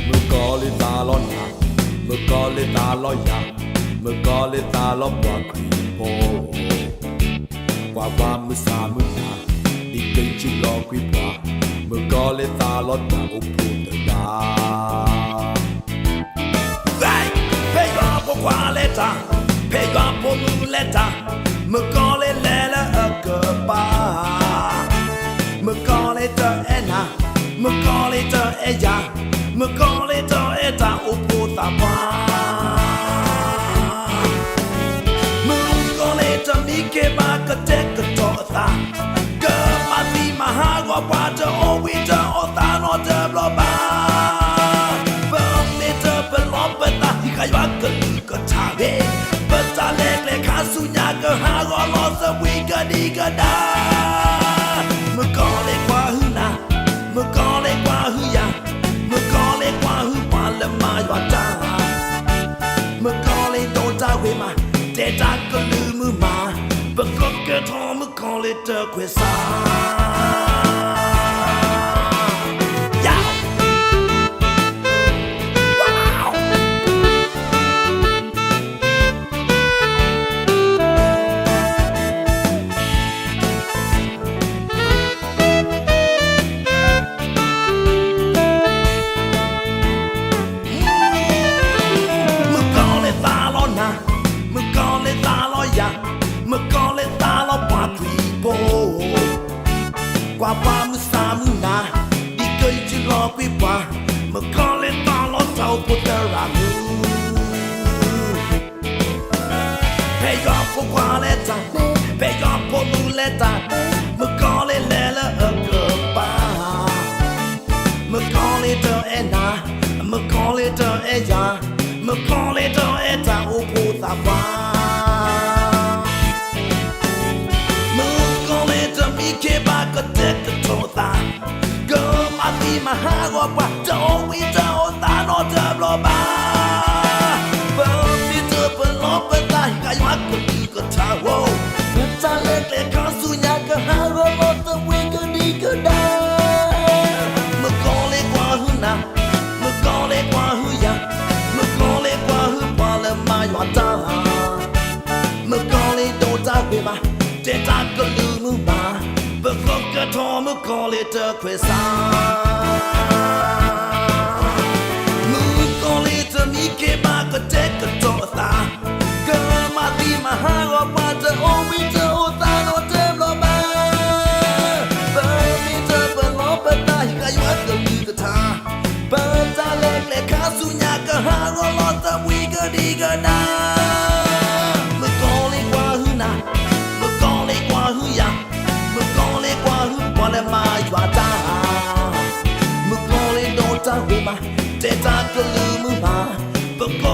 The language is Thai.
มื่อก่อนเลยตาล้อนหนักเมื่อก่อนเลยตาล้อยากเมื่อก่อนเลยตาล้อกว่าครีโพว่ามือสามือหนาดีเกินชิลอครีปว่าเมื่อก่อนเลยตาล้อนหนักอุปูตยาQualeta, pega poluleta, me call it lela a goodbye. Me call it a ena, me call it a eja, me call it a eta uputa pa. Me call it a mike baka take a tota. Girl, my team, my heart, what water, oh, we don't, oh, that, or the bloba. Burn it up and love it, I gotก็ชาเวเปิดตาเล็กเล็กขาสุญญาก็หากอลอสวีก็ดีก็ได้เมื่อก่อนเล็กกว่าหื้อนาเมื่อก่อนเล็กกว่าหื้อยาเมื่อก่อนเล็กกว่าหื้อปานและมาว่าจ้าเมื่อก่อนเล็กโดนจ้าเวมาเจจ้าก็ลืมมือมาเปิดก็เกิดทอเมื่อก่อนเล็กเจอเควสากว่าว่ามือสามือนาดีเกยจะรอไปว่าเมื่อก่อนเล่นตาล้อเจ้าพุทธรามือเพยอพวกว่าเล่นตาเพยอพวกนูเล่นตาเมื่อก่อนเล่นเล่นละเกิดป้าเมื่อก่อนเล่นเธอเอ็นาเมื่อก่อนเล่นเธอเอยาเมื่อก่อนเล่นเธอเอตาอุปุตาว่าเคบาก็เจ็บก็โทษตาเกิดมาตีมาหากว่าจะโอวิจะโอตาโนเธอรอบาเปิดที่เธอเปิดล้อเปิดตาให้กายวัดก็ดีก็ท้าโว้เปิดตาเล็กเล็กข้าสุญญาก็หากว่าโลตะวิก็ดีก็ได้เมื่อก่อนเล็กกว่าหื้อนาเมื่อก่อนเล็กกว่าหื้อยาเมื่อก่อนเล็กกว่าหื้อปาและมาหยอดตาเมื่อก่อนเล็กโดนตาเวมาเจตาก็ลืมมือมาเปิดก็เกิดทอเมื่อก่อนเลยเจอเควสาเมื่อก่อนเลยจะมีเคบาก็เจ๊ก็โจตาเกิดมาตีมาหาว่าจะโอวิจะโอตาโนเจ็บรอมาเปิดมีเธอเปิดล้อเปิดตาให้กายวัดก็มีก็ท่าเปิดตาเล็กเล็กขาสุญญาก็หาว่าลอตะวีก็ดีก็ได้เมื่อก่อนเลยกว่าหื้อนาเมื่อก่อนเลยกว่าหื้อยาเมื่อก่อนเลยกว่าหื้อปอนและมาหยอดตาเมื่อก่อนเลยโดนจ้าเวมาเจจ้าก็ลืมมือมาเปิดก็